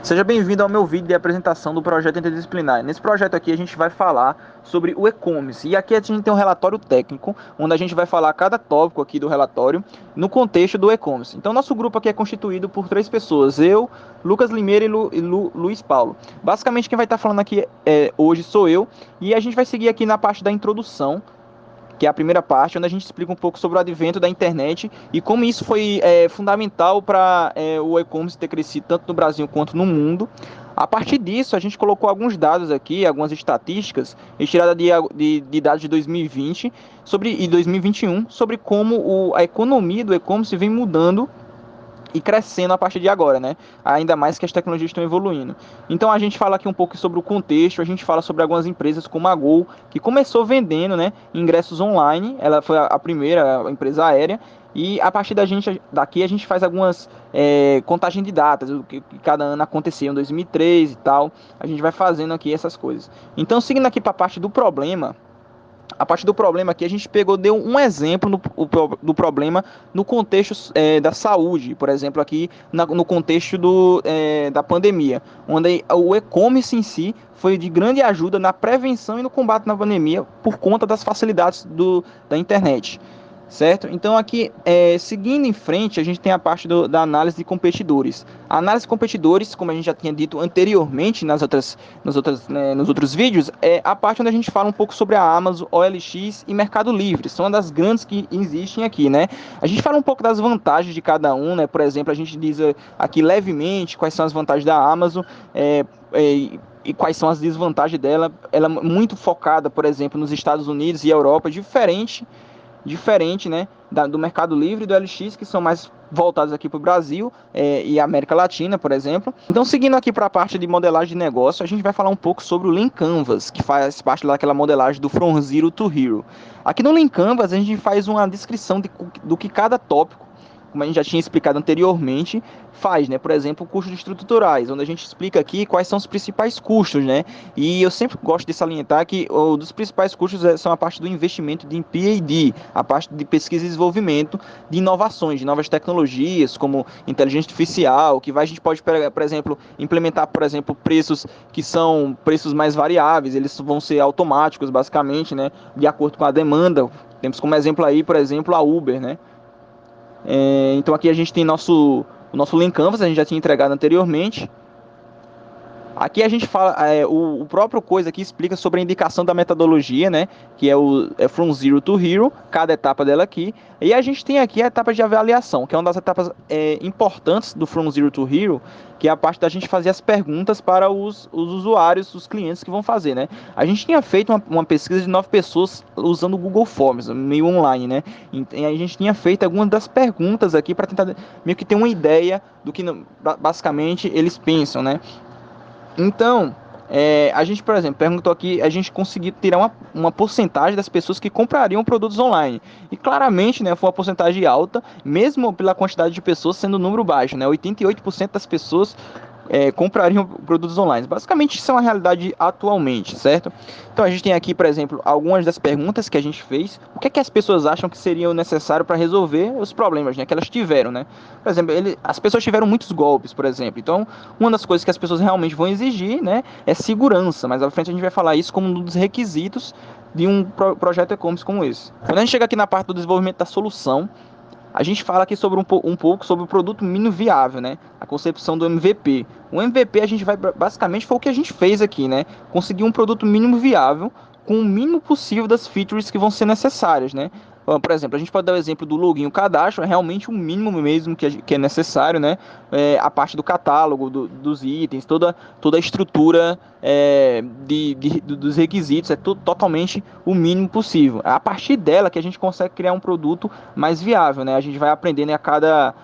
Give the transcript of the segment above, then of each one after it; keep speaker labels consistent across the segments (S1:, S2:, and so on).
S1: Seja bem-vindo ao meu vídeo de apresentação do projeto interdisciplinar. Nesse projeto aqui a gente vai falar sobre o e-commerce. E aqui a gente tem um relatório técnico, onde a gente vai falar cada tópico aqui do relatório no contexto do e-commerce. Então nosso grupo aqui é constituído por 3 pessoas, eu, Lucas Limeira e Luiz Paulo. Basicamente quem vai estar falando aqui hoje sou eu, e a gente vai seguir aqui na parte da introdução, que é a primeira parte, onde a gente explica um pouco sobre o advento da internet e como isso foi fundamental para o e-commerce ter crescido tanto no Brasil quanto no mundo. A partir disso, a gente colocou alguns dados aqui, algumas estatísticas, retiradas de dados de 2020 e 2021, sobre como a economia do e-commerce vem mudando e crescendo a partir de agora, né? Ainda mais que as tecnologias estão evoluindo. Então a gente fala aqui um pouco sobre o contexto, a gente fala sobre algumas empresas como a Gol, que começou vendendo, né, ingressos online, ela foi a primeira empresa aérea, e a partir daqui a gente faz algumas contagem de datas, o que cada ano acontecia em 2003 e tal, a gente vai fazendo aqui essas coisas. Então seguindo aqui para a parte do problema, a partir do problema aqui, a gente deu um exemplo do problema no contexto da saúde, por exemplo, aqui no contexto da pandemia, onde o e-commerce em si foi de grande ajuda na prevenção e no combate na pandemia por conta das facilidades da internet. Certo? Então aqui, seguindo em frente, a gente tem a parte da análise de competidores. A análise de competidores, como a gente já tinha dito anteriormente nos outros vídeos, é a parte onde a gente fala um pouco sobre a Amazon, OLX e Mercado Livre. São uma das grandes que existem aqui, né? A gente fala um pouco das vantagens de cada um, né? Por exemplo, a gente diz aqui levemente quais são as vantagens da Amazon, e quais são as desvantagens dela. Ela é muito focada, por exemplo, nos Estados Unidos e Europa, diferente, né, do Mercado Livre e do LX, que são mais voltados aqui para o Brasil e América Latina, por exemplo. Então, seguindo aqui para a parte de modelagem de negócio, a gente vai falar um pouco sobre o Lean Canvas, que faz parte daquela modelagem do From Zero to Hero. Aqui no Lean Canvas, a gente faz uma descrição do que cada tópico, como a gente já tinha explicado anteriormente, faz, né? Por exemplo, custos estruturais, onde a gente explica aqui quais são os principais custos, né? E eu sempre gosto de salientar que um dos principais custos são a parte do investimento de P&D, a parte de pesquisa e desenvolvimento de inovações, de novas tecnologias, como inteligência artificial, que a gente pode, por exemplo, implementar, por exemplo, preços que são preços mais variáveis, eles vão ser automáticos, basicamente, né? De acordo com a demanda. Temos como exemplo aí, por exemplo, a Uber, né? Então aqui a gente tem o nosso Lean Canvas, a gente já tinha entregado anteriormente. Aqui a gente fala, o próprio coisa aqui explica sobre a indicação da metodologia, né? Que é o From Zero to Hero, cada etapa dela aqui. E a gente tem aqui a etapa de avaliação, que é uma das etapas importantes do From Zero to Hero, que é a parte da gente fazer as perguntas para os usuários, os clientes que vão fazer, né? A gente tinha feito uma pesquisa de 9 pessoas usando o Google Forms, meio online, né? E a gente tinha feito algumas das perguntas aqui para tentar meio que ter uma ideia do que basicamente eles pensam, né? Então, a gente, por exemplo, perguntou aqui, a gente conseguiu tirar uma porcentagem das pessoas que comprariam produtos online. E claramente, né, foi uma porcentagem alta, mesmo pela quantidade de pessoas sendo um número baixo, né? 88% das pessoas comprariam produtos online. Basicamente, isso é uma realidade atualmente, certo? Então, a gente tem aqui, por exemplo, algumas das perguntas que a gente fez. O que é que as pessoas acham que seria necessário para resolver os problemas, né, que elas tiveram, né? Por exemplo, as pessoas tiveram muitos golpes, por exemplo. Então, uma das coisas que as pessoas realmente vão exigir, né, é segurança. Mais à frente a gente vai falar isso como um dos requisitos de um projeto e-commerce como esse. Quando a gente chega aqui na parte do desenvolvimento da solução, a gente fala aqui sobre um pouco sobre o produto mínimo viável, né? A concepção do MVP. O MVP a gente vai basicamente foi o que a gente fez aqui, né? Conseguir um produto mínimo viável com o mínimo possível das features que vão ser necessárias, né? Por exemplo, a gente pode dar o exemplo do login, o cadastro é realmente o mínimo mesmo que é necessário, né? A parte do catálogo, dos itens, toda a estrutura dos requisitos é tudo totalmente o mínimo possível. É a partir dela que a gente consegue criar um produto mais viável, né? A gente vai aprendendo a cada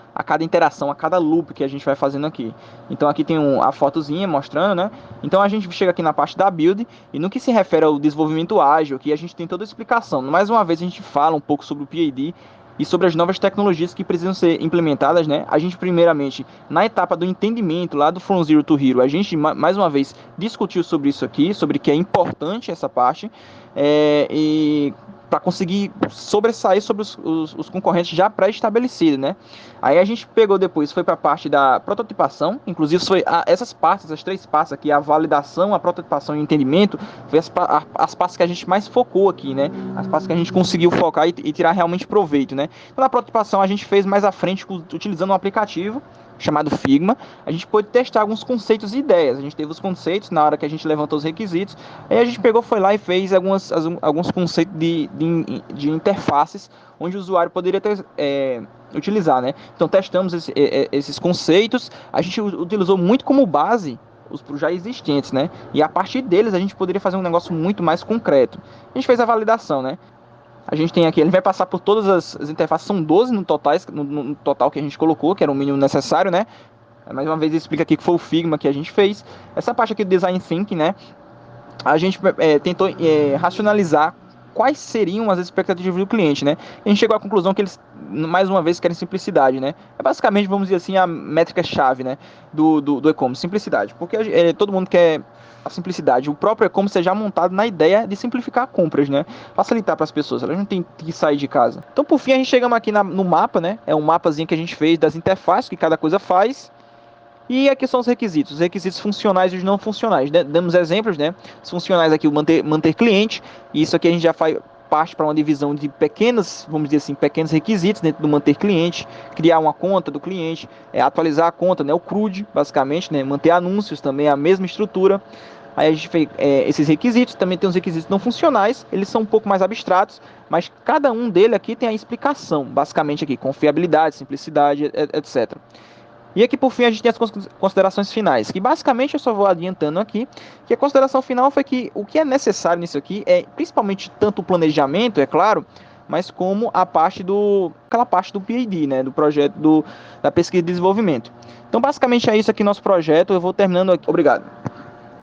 S1: interação, a cada loop que a gente vai fazendo aqui. Então aqui tem a fotozinha mostrando, né? Então a gente chega aqui na parte da build e no que se refere ao desenvolvimento ágil, aqui a gente tem toda a explicação. Mais uma vez a gente fala um pouco sobre o PID e sobre as novas tecnologias que precisam ser implementadas, né? A gente primeiramente, na etapa do entendimento lá do From Zero to Hero, a gente mais uma vez discutiu sobre isso aqui, sobre que é importante essa parte, e para conseguir sobressair sobre os concorrentes já pré-estabelecidos, né? Aí a gente pegou depois, foi para a parte da prototipação, inclusive foi essas partes, essas 3 partes aqui, a validação, a prototipação e o entendimento, foi as partes que a gente mais focou aqui, né? As partes que a gente conseguiu focar e tirar realmente proveito, né? Então, na prototipação a gente fez mais à frente utilizando um aplicativo chamado Figma. A gente pôde testar alguns conceitos e ideias. A gente teve os conceitos na hora que a gente levantou os requisitos, aí a gente pegou, foi lá e fez alguns conceitos de interfaces onde o usuário poderia utilizar, né? Então testamos esses conceitos, a gente utilizou muito como base os já existentes, né? E a partir deles a gente poderia fazer um negócio muito mais concreto. A gente fez a validação, né? A gente tem aqui, ele vai passar por todas as interfaces, são 12 no total que a gente colocou, que era o mínimo necessário, né? Mais uma vez explica aqui que foi o Figma que a gente fez. Essa parte aqui do Design Thinking, né? A gente tentou racionalizar quais seriam as expectativas do cliente, né? A gente chegou à conclusão que eles, mais uma vez, querem simplicidade, né? É basicamente, vamos dizer assim, a métrica-chave, né? Do e-commerce, simplicidade. Porque todo mundo quer a simplicidade. O próprio e-commerce é já montado na ideia de simplificar compras, né? Facilitar para as pessoas, elas não têm que sair de casa. Então, por fim, a gente chegamos aqui no mapa, né? É um mapazinho que a gente fez das interfaces que cada coisa faz. E aqui são os requisitos funcionais e os não funcionais, né? Damos exemplos, né? Os funcionais aqui, o manter cliente, e isso aqui a gente já faz parte para uma divisão de pequenas, vamos dizer assim, pequenos requisitos dentro do manter cliente, criar uma conta do cliente, atualizar a conta, né? O CRUD, basicamente, né? Manter anúncios também, a mesma estrutura. Aí a gente fez esses requisitos, também tem os requisitos não funcionais, eles são um pouco mais abstratos, mas cada um deles aqui tem a explicação, basicamente aqui, confiabilidade, simplicidade, etc. E aqui por fim a gente tem as considerações finais, que basicamente eu só vou adiantando aqui, que a consideração final foi que o que é necessário nisso aqui é principalmente tanto o planejamento, é claro, mas como aquela parte do P&D, né, do projeto da pesquisa e desenvolvimento. Então basicamente é isso aqui nosso projeto, eu vou terminando aqui. Obrigado.